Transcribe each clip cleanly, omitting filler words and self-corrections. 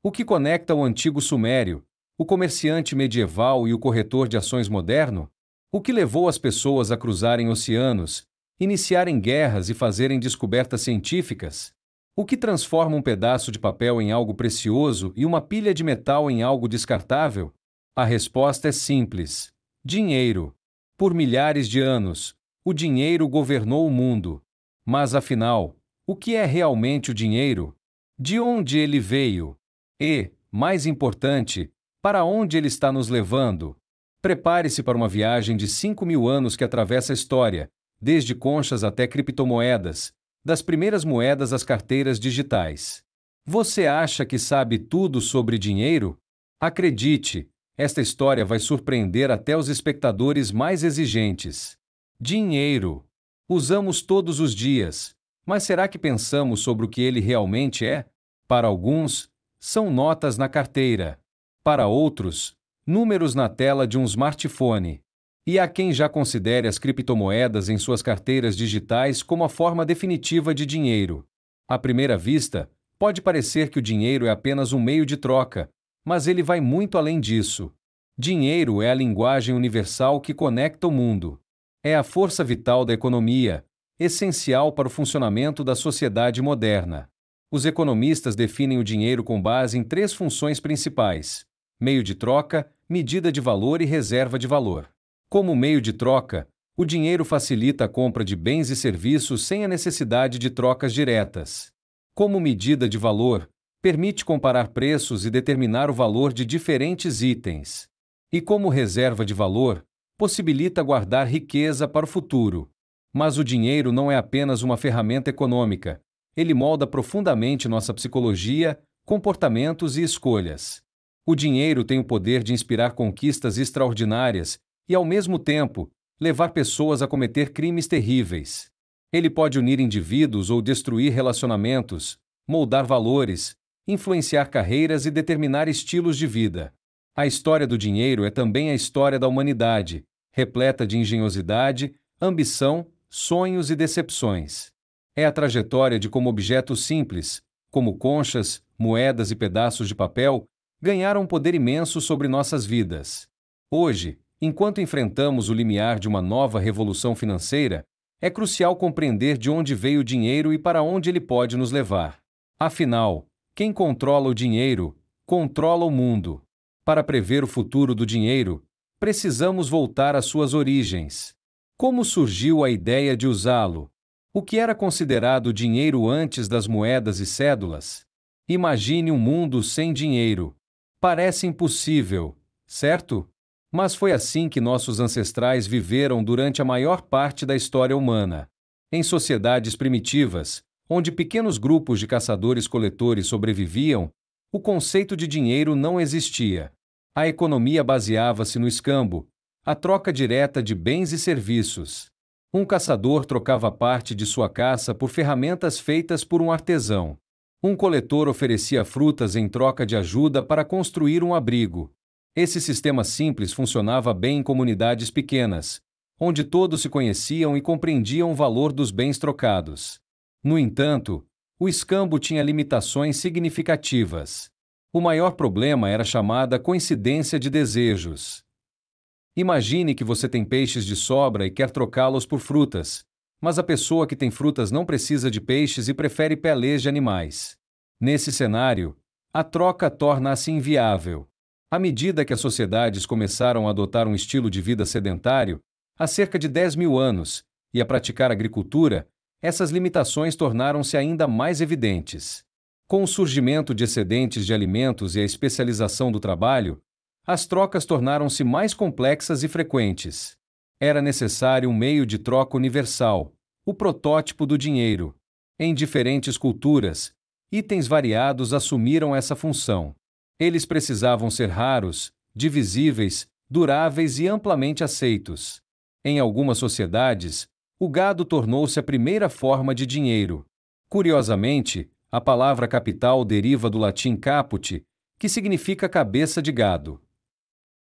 O que conecta o antigo Sumério, o comerciante medieval e o corretor de ações moderno? O que levou as pessoas a cruzarem oceanos, iniciarem guerras e fazerem descobertas científicas? O que transforma um pedaço de papel em algo precioso e uma pilha de metal em algo descartável? A resposta é simples: dinheiro. Por milhares de anos, o dinheiro governou o mundo. Mas afinal, o que é realmente o dinheiro? De onde ele veio? E, mais importante, para onde ele está nos levando? Prepare-se para uma viagem de 5.000 anos que atravessa a história, desde conchas até criptomoedas, das primeiras moedas às carteiras digitais. Você acha que sabe tudo sobre dinheiro? Acredite, esta história vai surpreender até os espectadores mais exigentes. Dinheiro. Usamos todos os dias, mas será que pensamos sobre o que ele realmente é? Para alguns, são notas na carteira. Para outros, números na tela de um smartphone. E há quem já considere as criptomoedas em suas carteiras digitais como a forma definitiva de dinheiro. À primeira vista, pode parecer que o dinheiro é apenas um meio de troca, mas ele vai muito além disso. Dinheiro é a linguagem universal que conecta o mundo. É a força vital da economia, essencial para o funcionamento da sociedade moderna. Os economistas definem o dinheiro com base em 3 funções principais: meio de troca, medida de valor e reserva de valor. Como meio de troca, o dinheiro facilita a compra de bens e serviços sem a necessidade de trocas diretas. Como medida de valor, permite comparar preços e determinar o valor de diferentes itens. E como reserva de valor, possibilita guardar riqueza para o futuro. Mas o dinheiro não é apenas uma ferramenta econômica. Ele molda profundamente nossa psicologia, comportamentos e escolhas. O dinheiro tem o poder de inspirar conquistas extraordinárias e, ao mesmo tempo, levar pessoas a cometer crimes terríveis. Ele pode unir indivíduos ou destruir relacionamentos, moldar valores, influenciar carreiras e determinar estilos de vida. A história do dinheiro é também a história da humanidade, repleta de engenhosidade, ambição, sonhos e decepções. É a trajetória de como objetos simples, como conchas, moedas e pedaços de papel, ganharam um poder imenso sobre nossas vidas. Hoje, enquanto enfrentamos o limiar de uma nova revolução financeira, é crucial compreender de onde veio o dinheiro e para onde ele pode nos levar. Afinal, quem controla o dinheiro, controla o mundo. Para prever o futuro do dinheiro, precisamos voltar às suas origens. Como surgiu a ideia de usá-lo? O que era considerado dinheiro antes das moedas e cédulas? Imagine um mundo sem dinheiro. Parece impossível, certo? Mas foi assim que nossos ancestrais viveram durante a maior parte da história humana. Em sociedades primitivas, onde pequenos grupos de caçadores-coletores sobreviviam, o conceito de dinheiro não existia. A economia baseava-se no escambo, a troca direta de bens e serviços. Um caçador trocava parte de sua caça por ferramentas feitas por um artesão. Um coletor oferecia frutas em troca de ajuda para construir um abrigo. Esse sistema simples funcionava bem em comunidades pequenas, onde todos se conheciam e compreendiam o valor dos bens trocados. No entanto, o escambo tinha limitações significativas. O maior problema era a chamada coincidência de desejos. Imagine que você tem peixes de sobra e quer trocá-los por frutas, mas a pessoa que tem frutas não precisa de peixes e prefere pelês de animais. Nesse cenário, a troca torna-se inviável. À medida que as sociedades começaram a adotar um estilo de vida sedentário, há cerca de 10.000 anos, e a praticar agricultura, essas limitações tornaram-se ainda mais evidentes. Com o surgimento de excedentes de alimentos e a especialização do trabalho, as trocas tornaram-se mais complexas e frequentes. Era necessário um meio de troca universal, o protótipo do dinheiro. Em diferentes culturas, itens variados assumiram essa função. Eles precisavam ser raros, divisíveis, duráveis e amplamente aceitos. Em algumas sociedades, o gado tornou-se a primeira forma de dinheiro. Curiosamente, a palavra capital deriva do latim caput, que significa cabeça de gado.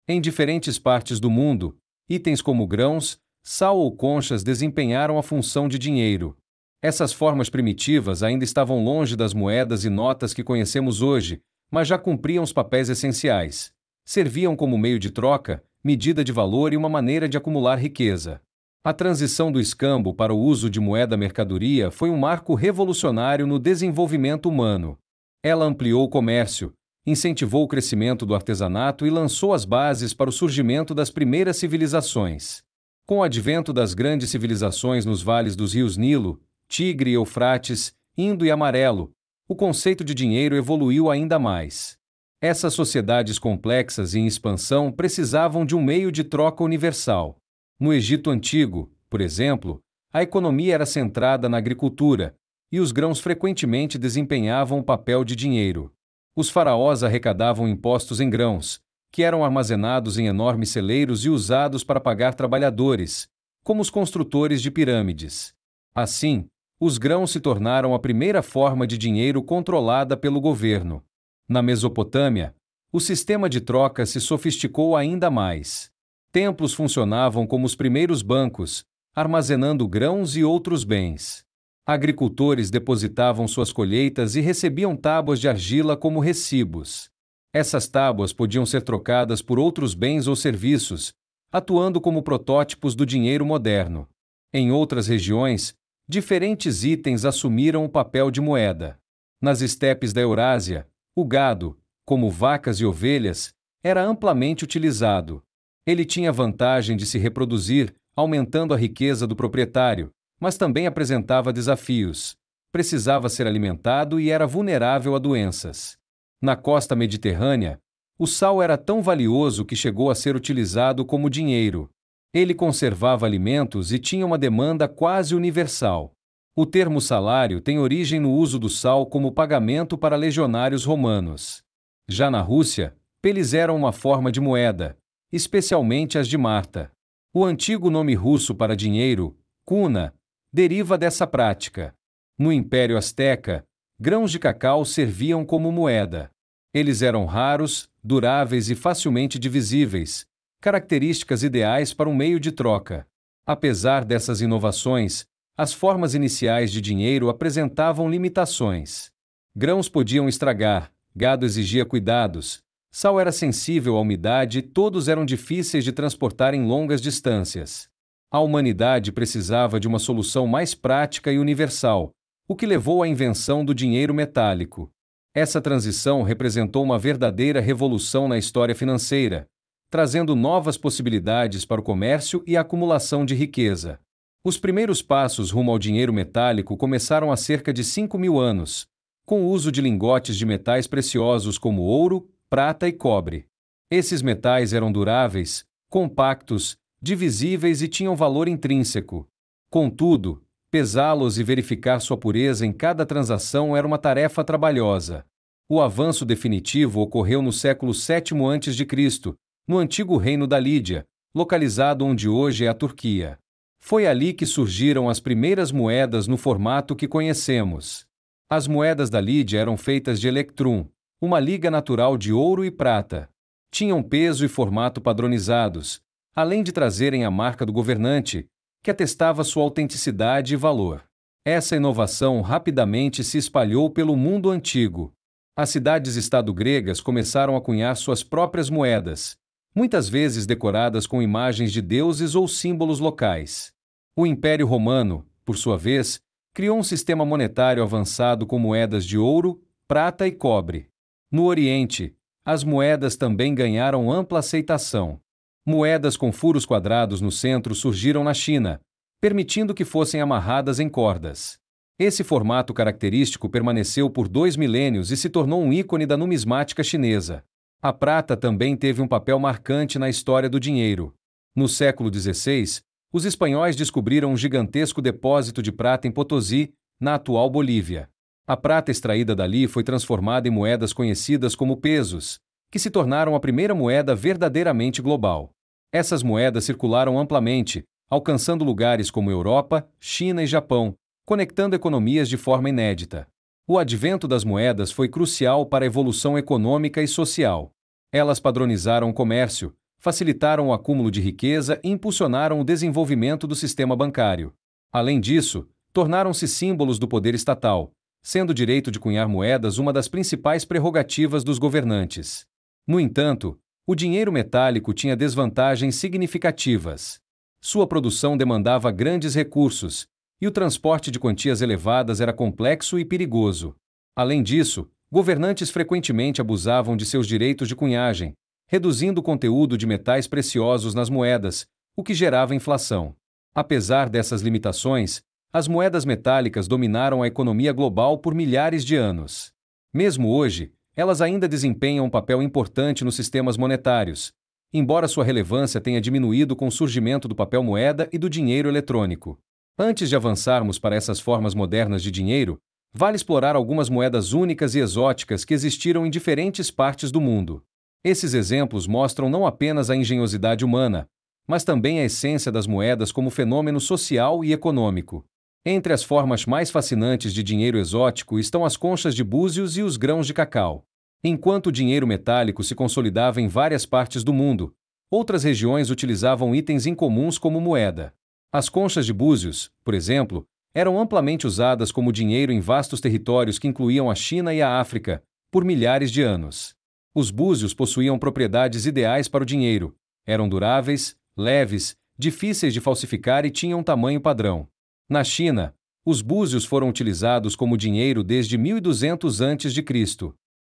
Em diferentes partes do mundo, itens como grãos, sal ou conchas desempenharam a função de dinheiro. Essas formas primitivas ainda estavam longe das moedas e notas que conhecemos hoje, mas já cumpriam os papéis essenciais. Serviam como meio de troca, medida de valor e uma maneira de acumular riqueza. A transição do escambo para o uso de moeda-mercadoria foi um marco revolucionário no desenvolvimento humano. Ela ampliou o comércio, incentivou o crescimento do artesanato e lançou as bases para o surgimento das primeiras civilizações. Com o advento das grandes civilizações nos vales dos rios Nilo, Tigre e Eufrates, Indo e Amarelo, o conceito de dinheiro evoluiu ainda mais. Essas sociedades complexas e em expansão precisavam de um meio de troca universal. No Egito Antigo, por exemplo, a economia era centrada na agricultura, e os grãos frequentemente desempenhavam o papel de dinheiro. Os faraós arrecadavam impostos em grãos, que eram armazenados em enormes celeiros e usados para pagar trabalhadores, como os construtores de pirâmides. Assim, os grãos se tornaram a primeira forma de dinheiro controlada pelo governo. Na Mesopotâmia, o sistema de troca se sofisticou ainda mais. Templos funcionavam como os primeiros bancos, armazenando grãos e outros bens. Agricultores depositavam suas colheitas e recebiam tábuas de argila como recibos. Essas tábuas podiam ser trocadas por outros bens ou serviços, atuando como protótipos do dinheiro moderno. Em outras regiões, diferentes itens assumiram o papel de moeda. Nas estepes da Eurásia, o gado, como vacas e ovelhas, era amplamente utilizado. Ele tinha vantagem de se reproduzir, aumentando a riqueza do proprietário, mas também apresentava desafios. Precisava ser alimentado e era vulnerável a doenças. Na costa mediterrânea, o sal era tão valioso que chegou a ser utilizado como dinheiro. Ele conservava alimentos e tinha uma demanda quase universal. O termo salário tem origem no uso do sal como pagamento para legionários romanos. Já na Rússia, peles eram uma forma de moeda, especialmente as de Marta. O antigo nome russo para dinheiro, kuna, deriva dessa prática. No Império Azteca, grãos de cacau serviam como moeda. Eles eram raros, duráveis e facilmente divisíveis, características ideais para um meio de troca. Apesar dessas inovações, as formas iniciais de dinheiro apresentavam limitações. Grãos podiam estragar, gado exigia cuidados, sal era sensível à umidade e todos eram difíceis de transportar em longas distâncias. A humanidade precisava de uma solução mais prática e universal, o que levou à invenção do dinheiro metálico. Essa transição representou uma verdadeira revolução na história financeira, trazendo novas possibilidades para o comércio e a acumulação de riqueza. Os primeiros passos rumo ao dinheiro metálico começaram há cerca de 5.000 anos, com o uso de lingotes de metais preciosos como ouro, prata e cobre. Esses metais eram duráveis, compactos, divisíveis e tinham valor intrínseco. Contudo, pesá-los e verificar sua pureza em cada transação era uma tarefa trabalhosa. O avanço definitivo ocorreu no século VII a.C., no antigo reino da Lídia, localizado onde hoje é a Turquia. Foi ali que surgiram as primeiras moedas no formato que conhecemos. As moedas da Lídia eram feitas de electrum, uma liga natural de ouro e prata. Tinham peso e formato padronizados, além de trazerem a marca do governante, que atestava sua autenticidade e valor. Essa inovação rapidamente se espalhou pelo mundo antigo. As cidades-estado gregas começaram a cunhar suas próprias moedas, muitas vezes decoradas com imagens de deuses ou símbolos locais. O Império Romano, por sua vez, criou um sistema monetário avançado com moedas de ouro, prata e cobre. No Oriente, as moedas também ganharam ampla aceitação. Moedas com furos quadrados no centro surgiram na China, permitindo que fossem amarradas em cordas. Esse formato característico permaneceu por 2 milênios e se tornou um ícone da numismática chinesa. A prata também teve um papel marcante na história do dinheiro. No século XVI, os espanhóis descobriram um gigantesco depósito de prata em Potosí, na atual Bolívia. A prata extraída dali foi transformada em moedas conhecidas como pesos, que se tornaram a primeira moeda verdadeiramente global. Essas moedas circularam amplamente, alcançando lugares como Europa, China e Japão, conectando economias de forma inédita. O advento das moedas foi crucial para a evolução econômica e social. Elas padronizaram o comércio, facilitaram o acúmulo de riqueza e impulsionaram o desenvolvimento do sistema bancário. Além disso, tornaram-se símbolos do poder estatal, sendo o direito de cunhar moedas uma das principais prerrogativas dos governantes. No entanto, o dinheiro metálico tinha desvantagens significativas. Sua produção demandava grandes recursos, e o transporte de quantias elevadas era complexo e perigoso. Além disso, governantes frequentemente abusavam de seus direitos de cunhagem, reduzindo o conteúdo de metais preciosos nas moedas, o que gerava inflação. Apesar dessas limitações, as moedas metálicas dominaram a economia global por milhares de anos. Mesmo hoje, elas ainda desempenham um papel importante nos sistemas monetários, embora sua relevância tenha diminuído com o surgimento do papel moeda e do dinheiro eletrônico. Antes de avançarmos para essas formas modernas de dinheiro, vale explorar algumas moedas únicas e exóticas que existiram em diferentes partes do mundo. Esses exemplos mostram não apenas a engenhosidade humana, mas também a essência das moedas como fenômeno social e econômico. Entre as formas mais fascinantes de dinheiro exótico estão as conchas de búzios e os grãos de cacau. Enquanto o dinheiro metálico se consolidava em várias partes do mundo, outras regiões utilizavam itens incomuns como moeda. As conchas de búzios, por exemplo, eram amplamente usadas como dinheiro em vastos territórios que incluíam a China e a África, por milhares de anos. Os búzios possuíam propriedades ideais para o dinheiro, eram duráveis, leves, difíceis de falsificar e tinham tamanho padrão. Na China, os búzios foram utilizados como dinheiro desde 1200 a.C.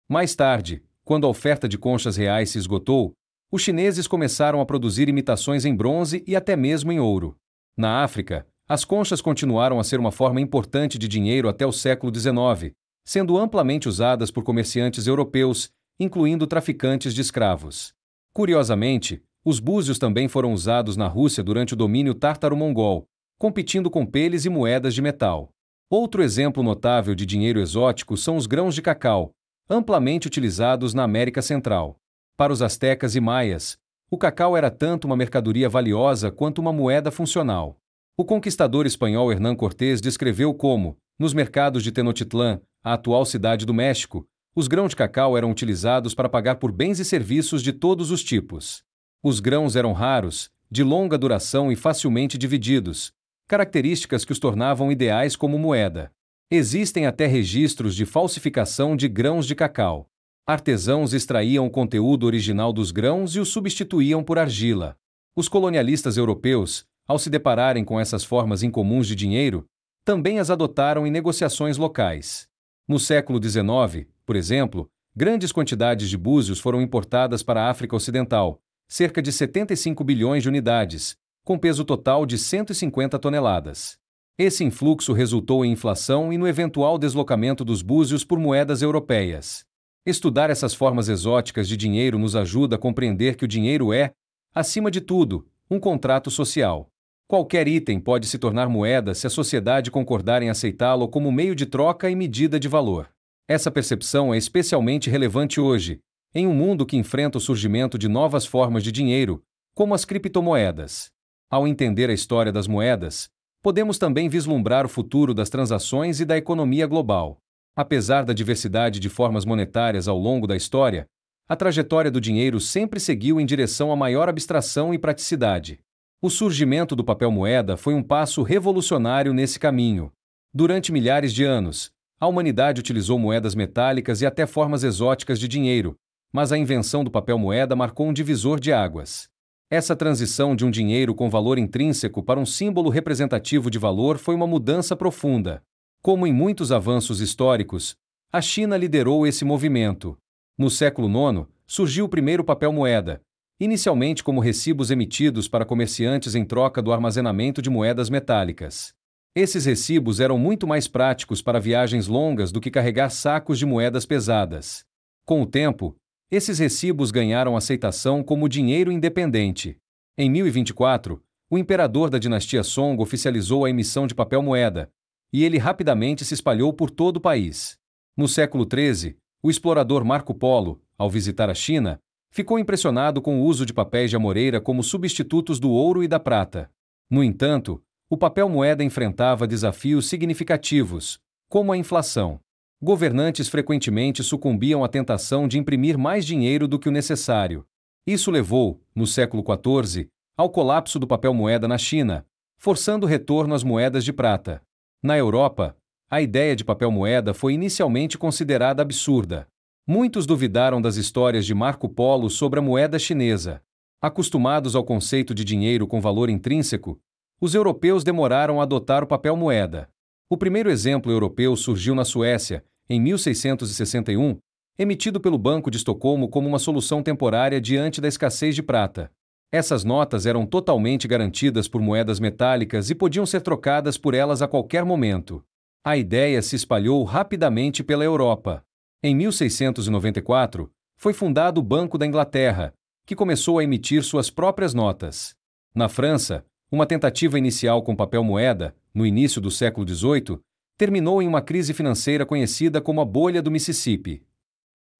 Mais tarde, quando a oferta de conchas reais se esgotou, os chineses começaram a produzir imitações em bronze e até mesmo em ouro. Na África, as conchas continuaram a ser uma forma importante de dinheiro até o século XIX, sendo amplamente usadas por comerciantes europeus, incluindo traficantes de escravos. Curiosamente, os búzios também foram usados na Rússia durante o domínio tártaro-mongol, competindo com peles e moedas de metal. Outro exemplo notável de dinheiro exótico são os grãos de cacau, amplamente utilizados na América Central. Para os astecas e maias, o cacau era tanto uma mercadoria valiosa quanto uma moeda funcional. O conquistador espanhol Hernán Cortés descreveu como, nos mercados de Tenochtitlán, a atual cidade do México, os grãos de cacau eram utilizados para pagar por bens e serviços de todos os tipos. Os grãos eram raros, de longa duração e facilmente divididos, características que os tornavam ideais como moeda. Existem até registros de falsificação de grãos de cacau. Artesãos extraíam o conteúdo original dos grãos e o substituíam por argila. Os colonialistas europeus, ao se depararem com essas formas incomuns de dinheiro, também as adotaram em negociações locais. No século XIX, por exemplo, grandes quantidades de búzios foram importadas para a África Ocidental, cerca de 75 bilhões de unidades, com peso total de 150 toneladas. Esse influxo resultou em inflação e no eventual deslocamento dos búzios por moedas europeias. Estudar essas formas exóticas de dinheiro nos ajuda a compreender que o dinheiro é, acima de tudo, um contrato social. Qualquer item pode se tornar moeda se a sociedade concordar em aceitá-lo como meio de troca e medida de valor. Essa percepção é especialmente relevante hoje, em um mundo que enfrenta o surgimento de novas formas de dinheiro, como as criptomoedas. Ao entender a história das moedas, podemos também vislumbrar o futuro das transações e da economia global. Apesar da diversidade de formas monetárias ao longo da história, a trajetória do dinheiro sempre seguiu em direção a maior abstração e praticidade. O surgimento do papel moeda foi um passo revolucionário nesse caminho. Durante milhares de anos, a humanidade utilizou moedas metálicas e até formas exóticas de dinheiro, mas a invenção do papel moeda marcou um divisor de águas. Essa transição de um dinheiro com valor intrínseco para um símbolo representativo de valor foi uma mudança profunda. Como em muitos avanços históricos, a China liderou esse movimento. No século IX, surgiu o primeiro papel moeda, inicialmente como recibos emitidos para comerciantes em troca do armazenamento de moedas metálicas. Esses recibos eram muito mais práticos para viagens longas do que carregar sacos de moedas pesadas. Com o tempo, esses recibos ganharam aceitação como dinheiro independente. Em 1024, o imperador da dinastia Song oficializou a emissão de papel moeda, e ele rapidamente se espalhou por todo o país. No século XIII, o explorador Marco Polo, ao visitar a China, ficou impressionado com o uso de papéis de amoreira como substitutos do ouro e da prata. No entanto, o papel moeda enfrentava desafios significativos, como a inflação. Governantes frequentemente sucumbiam à tentação de imprimir mais dinheiro do que o necessário. Isso levou, no século XIV, ao colapso do papel moeda na China, forçando o retorno às moedas de prata. Na Europa, A ideia de papel-moeda foi inicialmente considerada absurda. Muitos duvidaram das histórias de Marco Polo sobre a moeda chinesa. Acostumados ao conceito de dinheiro com valor intrínseco, os europeus demoraram a adotar o papel-moeda. O primeiro exemplo europeu surgiu na Suécia, em 1661, emitido pelo Banco de Estocolmo como uma solução temporária diante da escassez de prata. Essas notas eram totalmente garantidas por moedas metálicas e podiam ser trocadas por elas a qualquer momento. A ideia se espalhou rapidamente pela Europa. Em 1694, foi fundado o Banco da Inglaterra, que começou a emitir suas próprias notas. Na França, uma tentativa inicial com papel-moeda, no início do século XVIII, terminou em uma crise financeira conhecida como a bolha do Mississippi.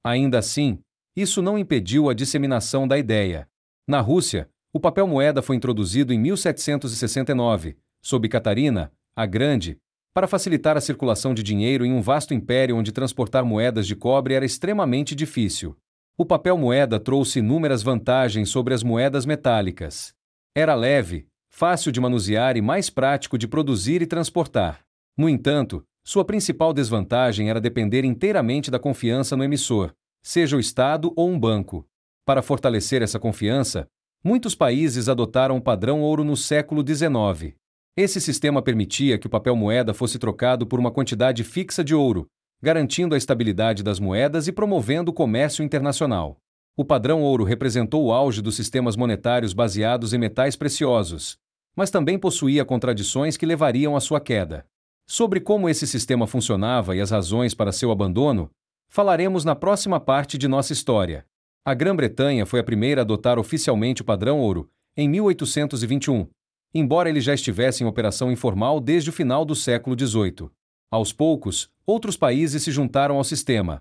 Ainda assim, isso não impediu a disseminação da ideia. Na Rússia, o papel-moeda foi introduzido em 1769, sob Catarina, a Grande, para facilitar a circulação de dinheiro em um vasto império onde transportar moedas de cobre era extremamente difícil. O papel-moeda trouxe inúmeras vantagens sobre as moedas metálicas. Era leve, fácil de manusear e mais prático de produzir e transportar. No entanto, sua principal desvantagem era depender inteiramente da confiança no emissor, seja o Estado ou um banco. Para fortalecer essa confiança, muitos países adotaram o padrão ouro no século XIX. Esse sistema permitia que o papel-moeda fosse trocado por uma quantidade fixa de ouro, garantindo a estabilidade das moedas e promovendo o comércio internacional. O padrão ouro representou o auge dos sistemas monetários baseados em metais preciosos, mas também possuía contradições que levariam à sua queda. Sobre como esse sistema funcionava e as razões para seu abandono, falaremos na próxima parte de nossa história. A Grã-Bretanha foi a primeira a adotar oficialmente o padrão ouro, em 1821, embora ele já estivesse em operação informal desde o final do século XVIII. Aos poucos, outros países se juntaram ao sistema.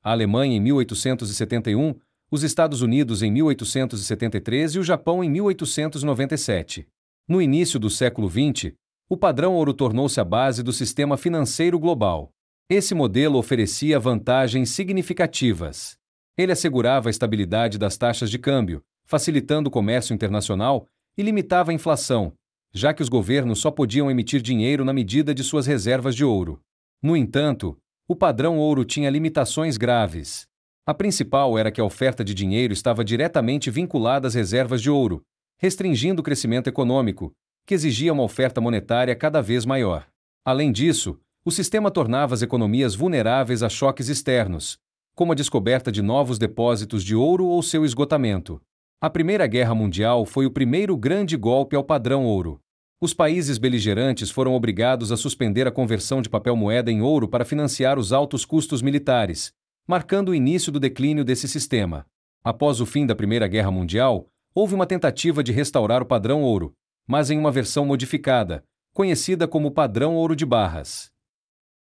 A Alemanha em 1871, os Estados Unidos em 1873 e o Japão em 1897. No início do século XX, o padrão ouro tornou-se a base do sistema financeiro global. Esse modelo oferecia vantagens significativas. Ele assegurava a estabilidade das taxas de câmbio, facilitando o comércio internacional e limitava a inflação, já que os governos só podiam emitir dinheiro na medida de suas reservas de ouro. No entanto, o padrão ouro tinha limitações graves. A principal era que a oferta de dinheiro estava diretamente vinculada às reservas de ouro, restringindo o crescimento econômico, que exigia uma oferta monetária cada vez maior. Além disso, o sistema tornava as economias vulneráveis a choques externos, como a descoberta de novos depósitos de ouro ou seu esgotamento. A Primeira Guerra Mundial foi o primeiro grande golpe ao padrão ouro. Os países beligerantes foram obrigados a suspender a conversão de papel-moeda em ouro para financiar os altos custos militares, marcando o início do declínio desse sistema. Após o fim da Primeira Guerra Mundial, houve uma tentativa de restaurar o padrão ouro, mas em uma versão modificada, conhecida como padrão ouro de barras.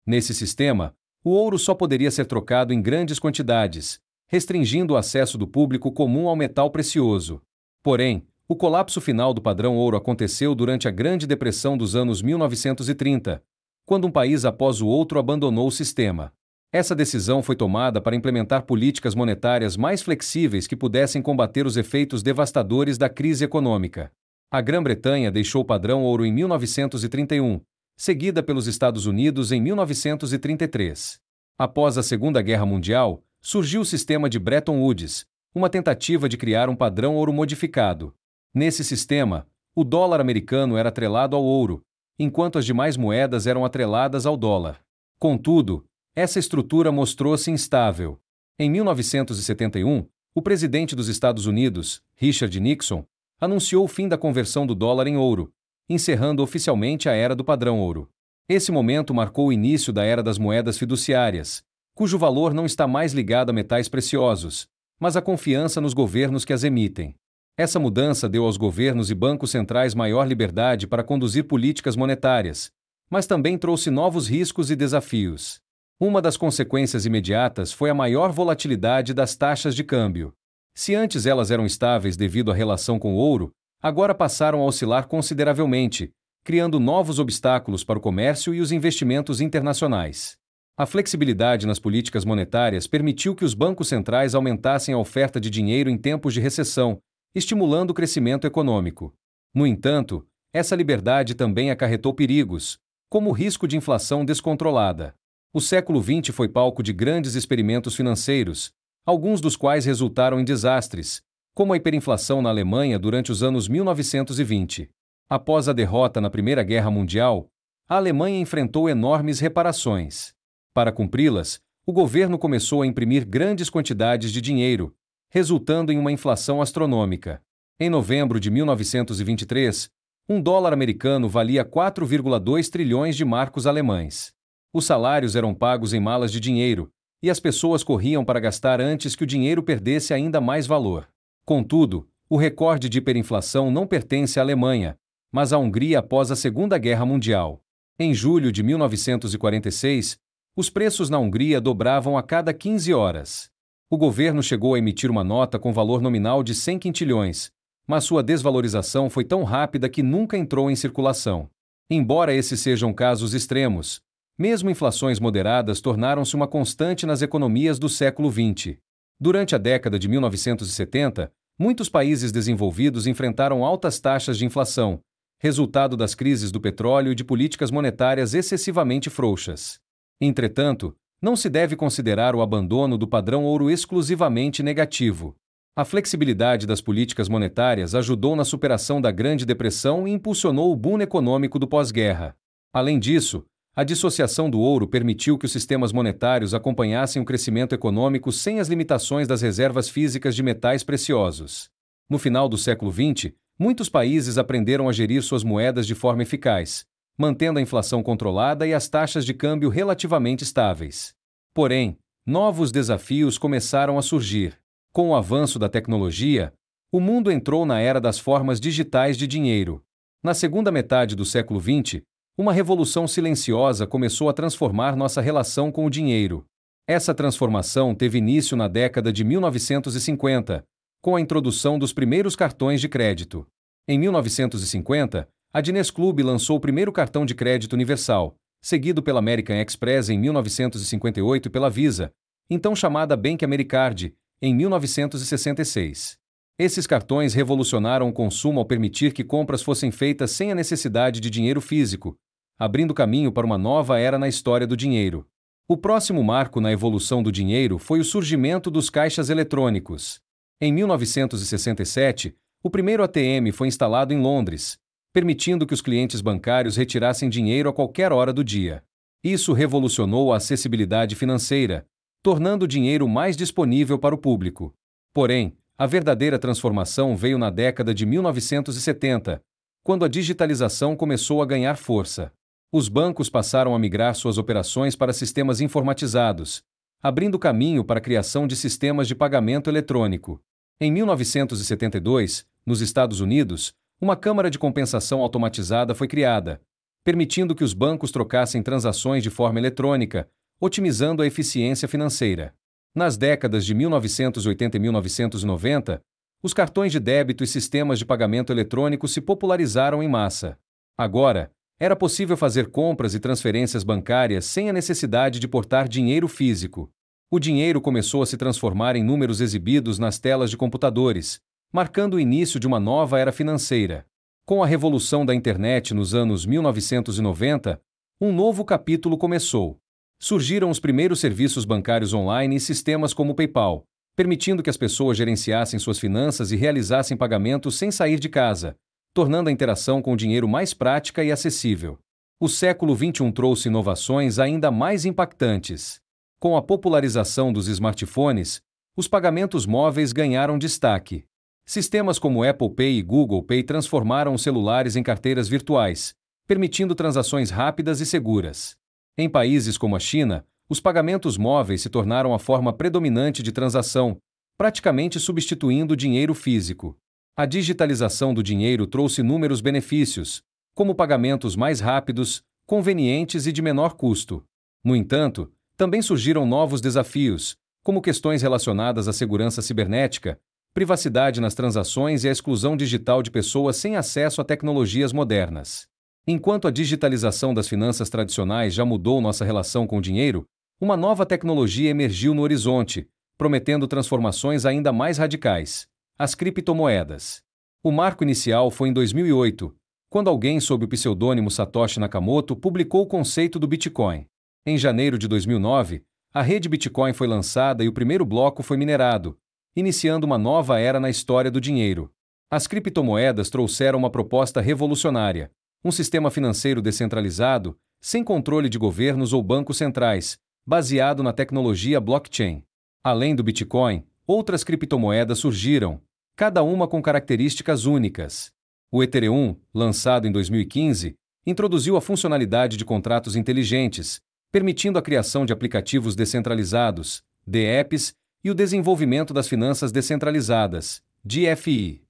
Nesse sistema, o ouro só poderia ser trocado em grandes quantidades, restringindo o acesso do público comum ao metal precioso. Porém, o colapso final do padrão ouro aconteceu durante a Grande Depressão dos anos 1930, quando um país após o outro abandonou o sistema. Essa decisão foi tomada para implementar políticas monetárias mais flexíveis que pudessem combater os efeitos devastadores da crise econômica. A Grã-Bretanha deixou o padrão ouro em 1931, seguida pelos Estados Unidos em 1933. Após a Segunda Guerra Mundial, surgiu o sistema de Bretton Woods, uma tentativa de criar um padrão ouro modificado. Nesse sistema, o dólar americano era atrelado ao ouro, enquanto as demais moedas eram atreladas ao dólar. Contudo, essa estrutura mostrou-se instável. Em 1971, o presidente dos Estados Unidos, Richard Nixon, anunciou o fim da conversão do dólar em ouro, encerrando oficialmente a era do padrão ouro. Esse momento marcou o início da era das moedas fiduciárias, cujo valor não está mais ligado a metais preciosos, mas à confiança nos governos que as emitem. Essa mudança deu aos governos e bancos centrais maior liberdade para conduzir políticas monetárias, mas também trouxe novos riscos e desafios. Uma das consequências imediatas foi a maior volatilidade das taxas de câmbio. Se antes elas eram estáveis devido à relação com o ouro, agora passaram a oscilar consideravelmente, criando novos obstáculos para o comércio e os investimentos internacionais. A flexibilidade nas políticas monetárias permitiu que os bancos centrais aumentassem a oferta de dinheiro em tempos de recessão, estimulando o crescimento econômico. No entanto, essa liberdade também acarretou perigos, como o risco de inflação descontrolada. O século XX foi palco de grandes experimentos financeiros, alguns dos quais resultaram em desastres, como a hiperinflação na Alemanha durante os anos 1920. Após a derrota na Primeira Guerra Mundial, a Alemanha enfrentou enormes reparações. Para cumpri-las, o governo começou a imprimir grandes quantidades de dinheiro, resultando em uma inflação astronômica. Em novembro de 1923, $1 americano valia 4,2 trilhões de marcos alemães. Os salários eram pagos em malas de dinheiro, e as pessoas corriam para gastar antes que o dinheiro perdesse ainda mais valor. Contudo, o recorde de hiperinflação não pertence à Alemanha, mas à Hungria após a Segunda Guerra Mundial. Em julho de 1946, os preços na Hungria dobravam a cada 15 horas. O governo chegou a emitir uma nota com valor nominal de 100 quintilhões, mas sua desvalorização foi tão rápida que nunca entrou em circulação. Embora esses sejam casos extremos, mesmo inflações moderadas tornaram-se uma constante nas economias do século XX. Durante a década de 1970, muitos países desenvolvidos enfrentaram altas taxas de inflação, resultado das crises do petróleo e de políticas monetárias excessivamente frouxas. Entretanto, não se deve considerar o abandono do padrão ouro exclusivamente negativo. A flexibilidade das políticas monetárias ajudou na superação da Grande Depressão e impulsionou o boom econômico do pós-guerra. Além disso, a dissociação do ouro permitiu que os sistemas monetários acompanhassem o crescimento econômico sem as limitações das reservas físicas de metais preciosos. No final do século XX, muitos países aprenderam a gerir suas moedas de forma eficaz, mantendo a inflação controlada e as taxas de câmbio relativamente estáveis. Porém, novos desafios começaram a surgir. Com o avanço da tecnologia, o mundo entrou na era das formas digitais de dinheiro. Na segunda metade do século XX, uma revolução silenciosa começou a transformar nossa relação com o dinheiro. Essa transformação teve início na década de 1950, com a introdução dos primeiros cartões de crédito. Em 1950, a Diners Club lançou o primeiro cartão de crédito universal, seguido pela American Express em 1958 e pela Visa, então chamada Bank Americard, em 1966. Esses cartões revolucionaram o consumo ao permitir que compras fossem feitas sem a necessidade de dinheiro físico, abrindo caminho para uma nova era na história do dinheiro. O próximo marco na evolução do dinheiro foi o surgimento dos caixas eletrônicos. Em 1967, o primeiro ATM foi instalado em Londres, permitindo que os clientes bancários retirassem dinheiro a qualquer hora do dia. Isso revolucionou a acessibilidade financeira, tornando o dinheiro mais disponível para o público. Porém, a verdadeira transformação veio na década de 1970, quando a digitalização começou a ganhar força. Os bancos passaram a migrar suas operações para sistemas informatizados, abrindo caminho para a criação de sistemas de pagamento eletrônico. Em 1972, nos Estados Unidos, uma câmara de compensação automatizada foi criada, permitindo que os bancos trocassem transações de forma eletrônica, otimizando a eficiência financeira. Nas décadas de 1980 e 1990, os cartões de débito e sistemas de pagamento eletrônico se popularizaram em massa. Agora, era possível fazer compras e transferências bancárias sem a necessidade de portar dinheiro físico. O dinheiro começou a se transformar em números exibidos nas telas de computadores, marcando o início de uma nova era financeira. Com a revolução da internet nos anos 1990, um novo capítulo começou. Surgiram os primeiros serviços bancários online e sistemas como o PayPal, permitindo que as pessoas gerenciassem suas finanças e realizassem pagamentos sem sair de casa, tornando a interação com o dinheiro mais prática e acessível. O século XXI trouxe inovações ainda mais impactantes. Com a popularização dos smartphones, os pagamentos móveis ganharam destaque. Sistemas como Apple Pay e Google Pay transformaram os celulares em carteiras virtuais, permitindo transações rápidas e seguras. Em países como a China, os pagamentos móveis se tornaram a forma predominante de transação, praticamente substituindo o dinheiro físico. A digitalização do dinheiro trouxe inúmeros benefícios, como pagamentos mais rápidos, convenientes e de menor custo. No entanto, também surgiram novos desafios, como questões relacionadas à segurança cibernética, privacidade nas transações e a exclusão digital de pessoas sem acesso a tecnologias modernas. Enquanto a digitalização das finanças tradicionais já mudou nossa relação com o dinheiro, uma nova tecnologia emergiu no horizonte, prometendo transformações ainda mais radicais: as criptomoedas. O marco inicial foi em 2008, quando alguém sob o pseudônimo Satoshi Nakamoto publicou o conceito do Bitcoin. Em janeiro de 2009, a rede Bitcoin foi lançada e o primeiro bloco foi minerado, iniciando uma nova era na história do dinheiro. As criptomoedas trouxeram uma proposta revolucionária, um sistema financeiro descentralizado, sem controle de governos ou bancos centrais, baseado na tecnologia blockchain. Além do Bitcoin, outras criptomoedas surgiram, cada uma com características únicas. O Ethereum, lançado em 2015, introduziu a funcionalidade de contratos inteligentes, permitindo a criação de aplicativos descentralizados, DApps, e o desenvolvimento das finanças descentralizadas, DeFi.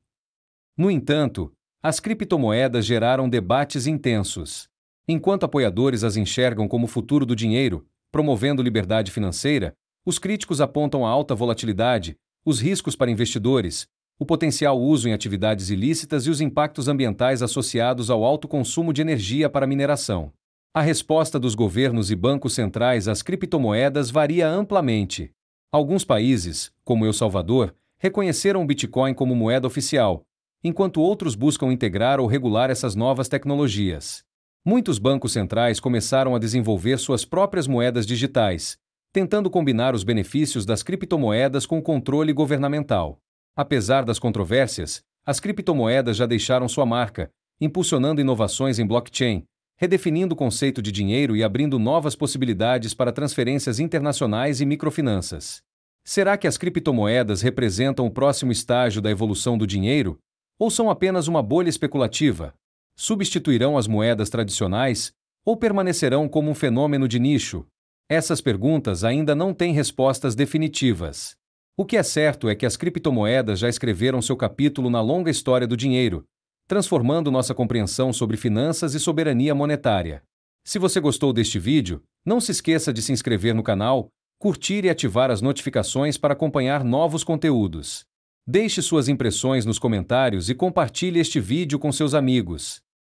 No entanto, as criptomoedas geraram debates intensos. Enquanto apoiadores as enxergam como o futuro do dinheiro, promovendo liberdade financeira, os críticos apontam a alta volatilidade, os riscos para investidores, o potencial uso em atividades ilícitas e os impactos ambientais associados ao alto consumo de energia para mineração. A resposta dos governos e bancos centrais às criptomoedas varia amplamente. Alguns países, como El Salvador, reconheceram o Bitcoin como moeda oficial, enquanto outros buscam integrar ou regular essas novas tecnologias. Muitos bancos centrais começaram a desenvolver suas próprias moedas digitais, tentando combinar os benefícios das criptomoedas com o controle governamental. Apesar das controvérsias, as criptomoedas já deixaram sua marca, impulsionando inovações em blockchain, redefinindo o conceito de dinheiro e abrindo novas possibilidades para transferências internacionais e microfinanças. Será que as criptomoedas representam o próximo estágio da evolução do dinheiro? Ou são apenas uma bolha especulativa? Substituirão as moedas tradicionais? Ou permanecerão como um fenômeno de nicho? Essas perguntas ainda não têm respostas definitivas. O que é certo é que as criptomoedas já escreveram seu capítulo na longa história do dinheiro, transformando nossa compreensão sobre finanças e soberania monetária. Se você gostou deste vídeo, não se esqueça de se inscrever no canal, curtir e ativar as notificações para acompanhar novos conteúdos. Deixe suas impressões nos comentários e compartilhe este vídeo com seus amigos.